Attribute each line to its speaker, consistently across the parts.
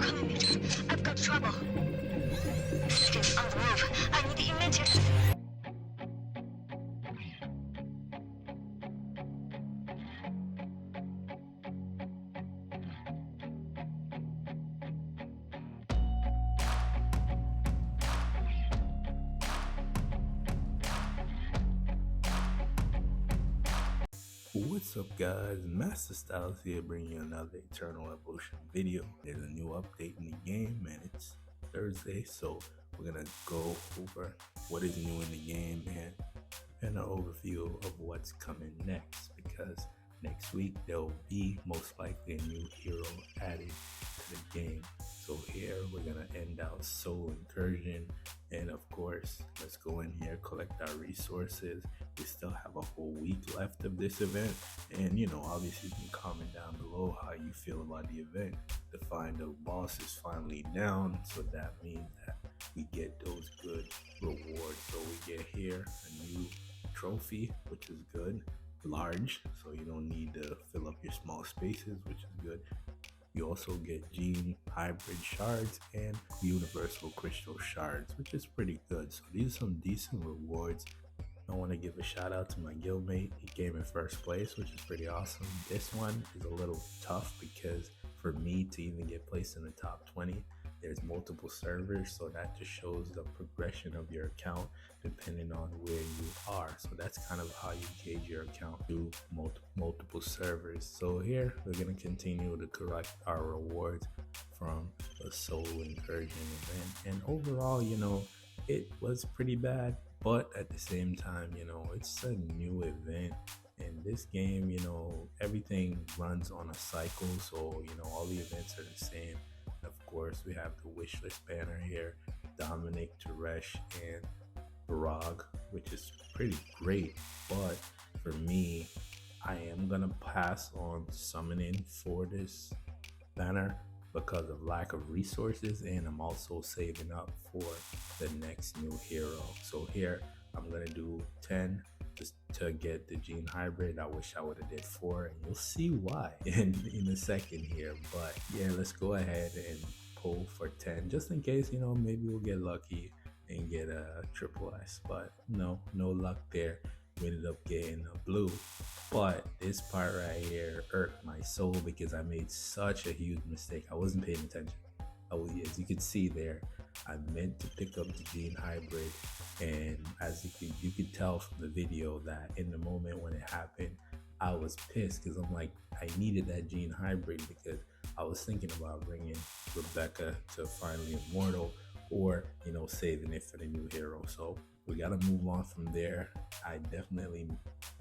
Speaker 1: I've got trouble. Systems on the move. I need immediate.
Speaker 2: What's up guys, Masta Styles here bringing you another Eternal Evolution video. There's a new update in the game and it's Thursday, so we're gonna go over what is new in the game and an overview of what's coming next, because next week there will be most likely a new hero added to the game. So here we're gonna end out Soul Incursion, and of course let's go in here, collect our resources. We still have a whole week left of this event, and obviously you can comment down below how you feel about the event. The final boss is finally down, so that means that we get those good rewards. So we get here a new trophy, which is good, large, so you don't need to fill up your small spaces, which is good. You also get Gene Hybrid Shards and Universal Crystal Shards, which is pretty good. So these are some decent rewards. I want to give a shout out to my guildmate. He came in first place, which is pretty awesome. This one is a little tough because for me to even get placed in the top 20, there's multiple servers, so that just shows the progression of your account depending on where you are. So that's kind of how you gauge your account through multiple servers. So here we're going to continue to collect our rewards from the Soul Incursion event, and overall it was pretty bad, but at the same time it's a new event. In this game, everything runs on a cycle, so all the events are the same. Of course, we have the wishlist banner here, Dominic, Taresh, and Barrog, which is pretty great. But for me, I am gonna pass on summoning for this banner because of lack of resources, and I'm also saving up for the next new hero. So here I'm gonna do 10 just to get the Gene Hybrid. I wish I would have did 4, and you'll see why in a second here. But yeah, let's go ahead and pull for 10 just in case, maybe we'll get lucky and get a triple S, but no luck there. We ended up getting a blue. But this part right here irked my soul because I made such a huge mistake. I wasn't paying attention. As you can see there, I meant to pick up the Gene Hybrid, and as you could tell from the video that in the moment when it happened, I was pissed because I'm like, I needed that Gene Hybrid because I was thinking about bringing Rebecca to finally Immortal, or saving it for the new hero. So we got to move on from there. I definitely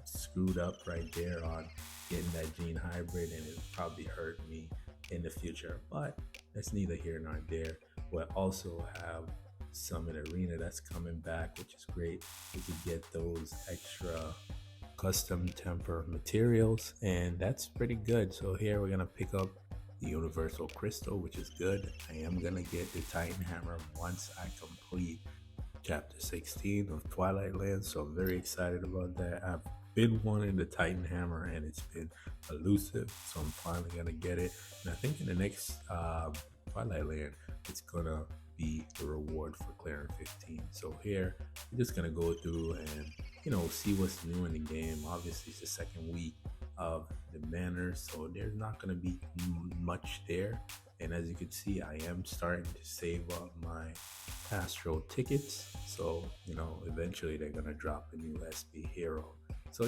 Speaker 2: screwed up right there on getting that Gene Hybrid, and it probably hurt me in the future, but that's neither here nor there. We'll also have Summit Arena that's coming back, which is great. We could get those extra custom temper materials, and that's pretty good. So here we're gonna pick up the Universal Crystal, which is good. I am gonna get the Titan Hammer once I complete chapter 16 of Twilight Land, so I'm very excited about that. I've been wanting the Titan Hammer and it's been elusive, so I'm finally gonna get it. And I think in the next Twilight Land it's gonna be the reward for clearing 15. So here we're just gonna go through and see what's new in the game. Obviously it's the second week of the banners, so there's not gonna be much there. And as you can see, I am starting to save up my Astro tickets, so eventually they're gonna drop a new SB hero. So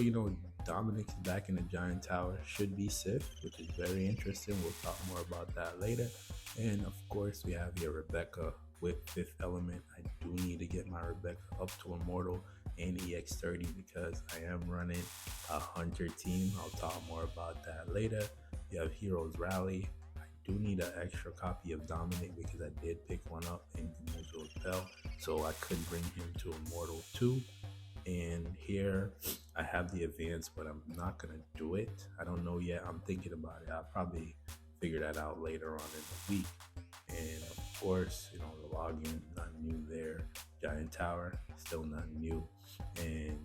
Speaker 2: Dominic is back in the Giant Tower, should be Sif, which is very interesting. We'll talk more about that later. And of course we have here Rebecca with 5th element. I do need to get my Rebecca up to Immortal and EX30 because I am running a Hunter team. I'll talk more about that later. You have Heroes Rally. I do need an extra copy of Dominic because I did pick one up in Gumuzo Bell, so I could bring him to Immortal 2. And here I have the advance, but I'm not gonna do it. I don't know yet. I'm thinking about it. I'll probably figure that out later on in the week. And of course, the login, not new there. Giant Tower, still not new. And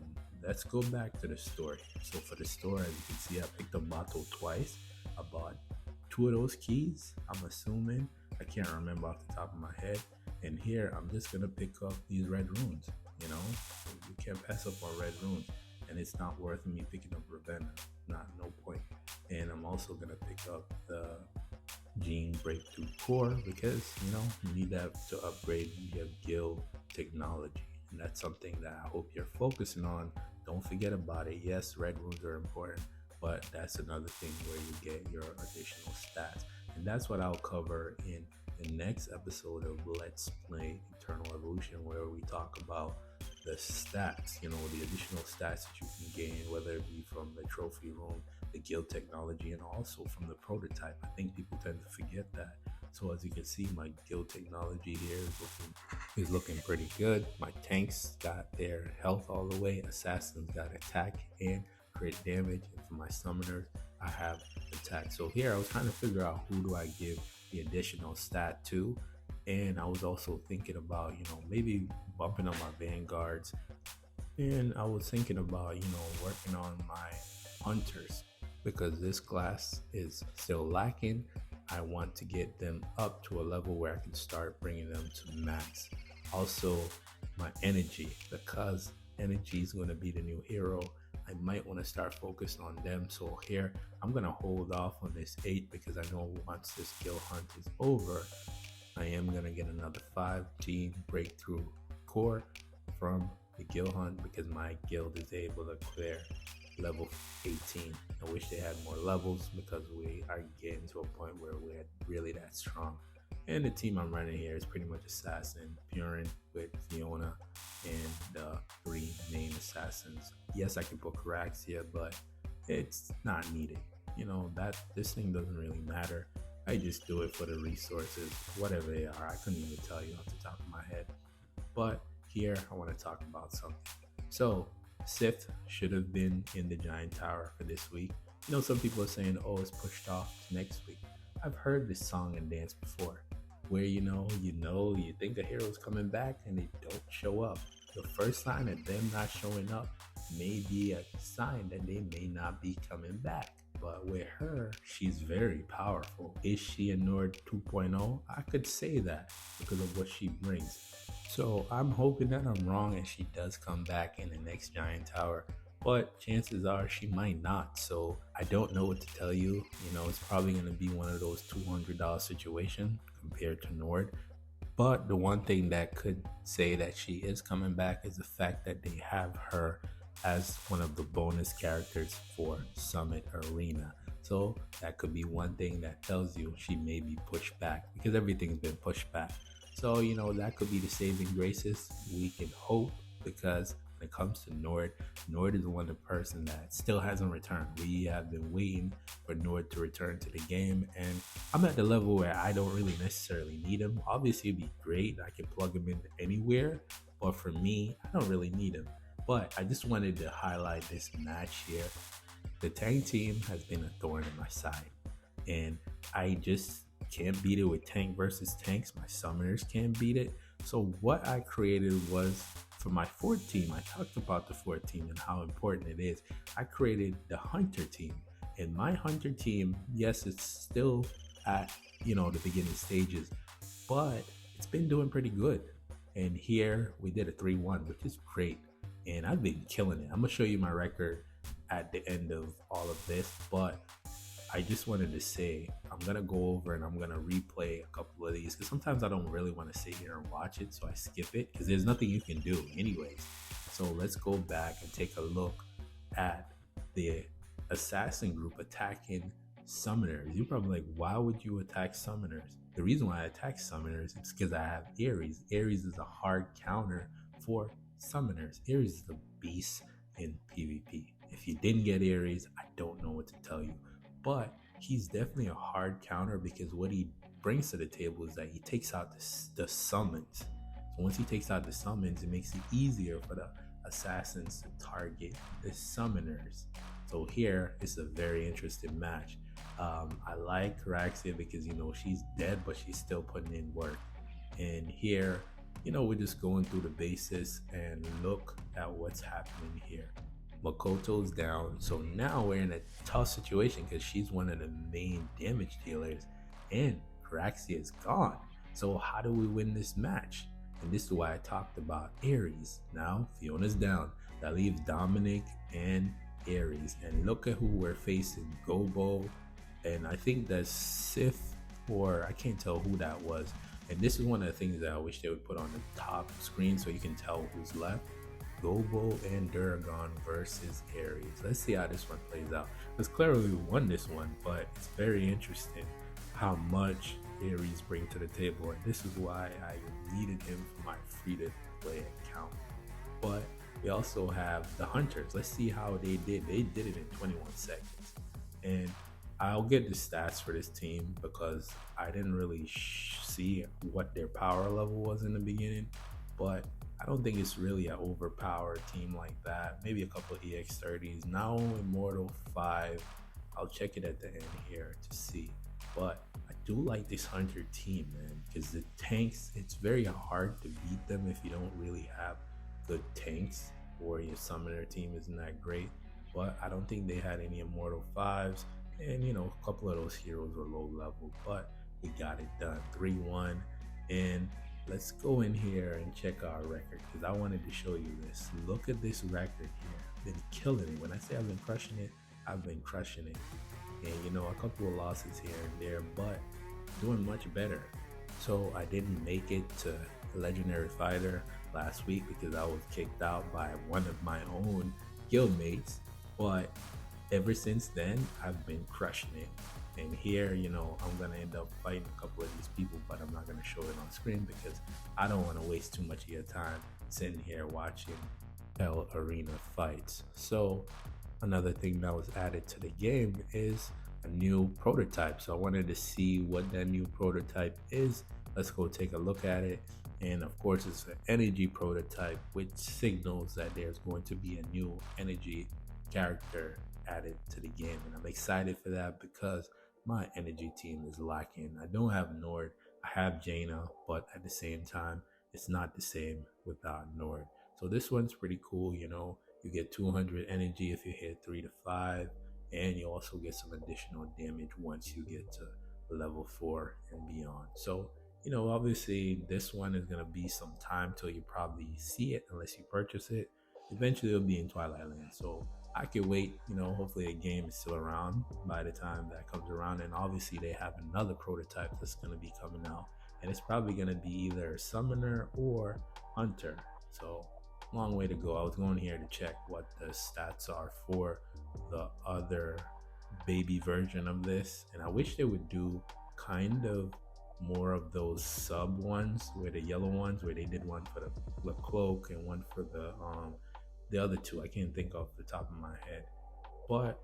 Speaker 2: let's go back to the store. So for the store, as you can see, I picked up Bato twice. I bought 2 of those keys. I'm assuming I can't remember off the top of my head. And here, I'm just going to pick up these red runes, you know? You can't pass up on red runes. And it's not worth me picking up Ravenna. No point. And I'm also going to pick up the Gene Breakthrough Core because, you know, you need that to upgrade your guild technology. And that's something that I hope you're focusing on. Don't forget about it. Yes, red runes are important, but that's another thing where you get your additional stats. And that's what I'll cover in the next episode of Let's Play Eternal Evolution, where we talk about the stats, you know, the additional stats that you can gain, whether it be from the trophy room, the guild technology, and also from the prototype. I think people tend to forget that. So as you can see, my guild technology here is looking pretty good. My tanks got their health all the way. Assassins got attack and crit damage. And for my summoners, I have attack. So here I was trying to figure out who do I give the additional stat to. And I was also thinking about, you know, maybe bumping up my vanguards. And I was thinking about, you know, working on my hunters because this class is still lacking. I want to get them up to a level where I can start bringing them to max. Also, my energy, because energy is going to be the new hero. I might want to start focusing on them. So here, I'm going to hold off on this 8 because I know once this guild hunt is over, I am going to get another 5 Gene Breakthrough Core from the guild hunt because my guild is able to clear level 18. I wish they had more levels because we are getting to a point where we're really that strong. And the team I'm running here is pretty much assassin, Purin with Fiona and the 3 main assassins. Yes, I can put Caraxia, but it's not needed. You know, that this thing doesn't really matter. I just do it for the resources, whatever they are. I couldn't even tell you off the top of my head. But here, I want to talk about something. So, Sith should have been in the Giant Tower for this week. You know, some people are saying, oh, it's pushed off to next week. I've heard this song and dance before, where you think a hero's coming back and they don't show up. The first sign of them not showing up may be a sign that they may not be coming back. But with her, she's very powerful. Is she a Nord 2.0? I could say that because of what she brings. So I'm hoping that I'm wrong and she does come back in the next Giant Tower. But chances are she might not. So I don't know what to tell you. You know, it's probably going to be one of those $200 situations compared to Nord. But the one thing that could say that she is coming back is the fact that they have her as one of the bonus characters for Summit Arena. So that could be one thing that tells you she may be pushed back because everything's been pushed back. So, you know, that could be the saving graces. We can hope because when it comes to Nord is the one person that still hasn't returned. We have been waiting for Nord to return to the game, and I'm at the level where I don't really necessarily need him. Obviously, it'd be great. I can plug him in anywhere, but for me, I don't really need him. But I just wanted to highlight this match here. The tank team has been a thorn in my side, and I just can't beat it with tank versus tanks. My summoners can't beat it. So what I created was for my fourth team. I talked about the fourth team and how important it is. I created the hunter team, and my hunter team, yes, it's still at the beginning stages, but it's been doing pretty good. And here we did a 3-1, which is great. And I've been killing it. I'm gonna show you my record at the end of all of this, but I just wanted to say I'm gonna go over and I'm gonna replay a couple of these because sometimes I don't really want to sit here and watch it, so I skip it because there's nothing you can do anyways. So let's go back and take a look at the assassin group attacking summoners. You're probably like, why would you attack summoners? The reason why I attack summoners is because I have Ares. Ares is a hard counter for summoners. Ares is the beast in PvP. If you didn't get Ares, I don't know what to tell you. But he's definitely a hard counter because what he brings to the table is that he takes out the summons. So once he takes out the summons, it makes it easier for the assassins to target the summoners. So here it's a very interesting match. I like Caraxia because she's dead, but she's still putting in work. And here, we're just going through the basis and look at what's happening here. Makoto's down, so now we're in a tough situation because she's one of the main damage dealers, and Caraxia is gone. So how do we win this match? And this is why I talked about Ares. Now Fiona's down. That leaves Dominic and Ares. And look at who we're facing. Gobo, and I think that's Sif, or I can't tell who that was. And this is one of the things that I wish they would put on the top screen so you can tell who's left. Gobo and Duragon versus Ares. Let's see how this one plays out. Because clearly we won this one, but it's very interesting how much Ares bring to the table. And this is why I needed him for my free-to-play account. But we also have the Hunters. Let's see how they did. They did it in 21 seconds. And I'll get the stats for this team because I didn't really see what their power level was in the beginning, but I don't think it's really an overpowered team like that. Maybe a couple of EX30s. Now Immortal 5. I'll check it at the end here to see. But I do like this Hunter team, man, because the tanks, it's very hard to beat them if you don't really have good tanks or your summoner team isn't that great. But I don't think they had any Immortal 5s. And you know, a couple of those heroes were low level, but we got it done 3-1. And let's go in here and check our record because I wanted to show you this. Look at this record here. I've been killing it. When I say I've been crushing it, I've been crushing it. And you know, a couple of losses here and there, but doing much better. So I didn't make it to Legendary Fighter last week because I was kicked out by one of my own guildmates, but ever since then, I've been crushing it. And here, you know, I'm going to end up fighting a couple of these people, but I'm not going to show it on screen because I don't want to waste too much of your time sitting here watching Hell Arena fights. So another thing that was added to the game is a new prototype. So I wanted to see what that new prototype is. Let's go take a look at it. And of course, it's an energy prototype, which signals that there's going to be a new energy character added to the game, and I'm excited for that because my energy team is lacking. I don't have Nord. I have Jaina, but at the same time, it's not the same without Nord. So this one's pretty cool. You know, you get 200 energy if you hit 3 to 5, and you also get some additional damage once you get to level 4 and beyond. So, you know, obviously this one is going to be some time till you probably see it unless you purchase it. Eventually it'll be in Twilight Land, so I could wait. You know, hopefully the game is still around by the time that comes around. And obviously they have another prototype that's going to be coming out, and it's probably going to be either Summoner or Hunter. So long way to go. I was going here to check what the stats are for the other baby version of this, and I wish they would do kind of more of those sub ones, where the yellow ones, where they did one for the cloak and one for the other two. I can't think off the top of my head. But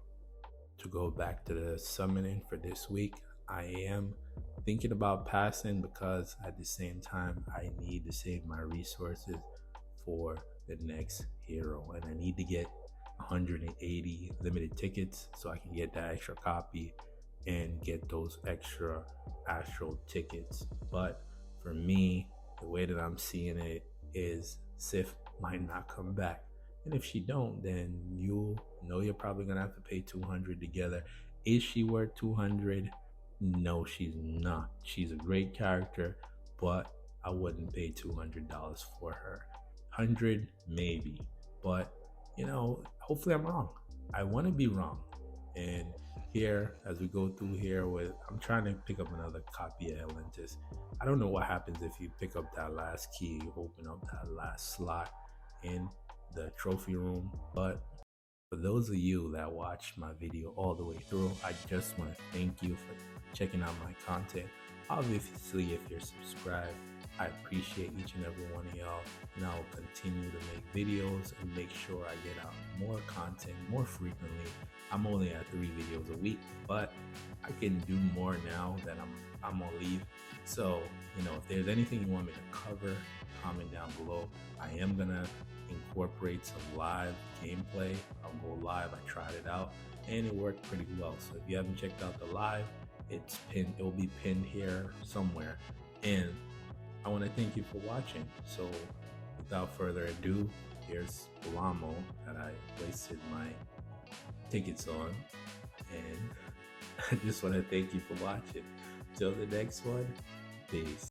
Speaker 2: to go back to the summoning for this week, I am thinking about passing because at the same time I need to save my resources for the next hero, and I need to get 180 limited tickets so I can get that extra copy and get those extra astral tickets. But for me, the way that I'm seeing it is Sif might not come back. And if she don't, then you know you're probably gonna have to pay 200 together. Is she worth 200? No, she's not. She's a great character, but I wouldn't pay $200 for her. 100 maybe, but you know, hopefully I'm wrong. I want to be wrong. And here, as we go through here, I'm trying to pick up another copy of Atlantis. I don't know what happens if you pick up that last key, you open up that last slot in the trophy room. But for those of you that watch my video all the way through, I just want to thank you for checking out my content. Obviously, if you're subscribed, I appreciate each and every one of y'all, and I will continue to make videos and make sure I get out more content more frequently. I'm only at 3 videos a week, but I can do more now that I'm on leave. So, you know, if there's anything you want me to cover, comment down below. I am gonna incorporate some live gameplay. I'll go live. I tried it out and it worked pretty well. So if you haven't checked out the live, it's pinned. It will be pinned here somewhere. And I want to thank you for watching. So without further ado, here's Lamo that I wasted my tickets on, and I just want to thank you for watching. Till the next one, peace.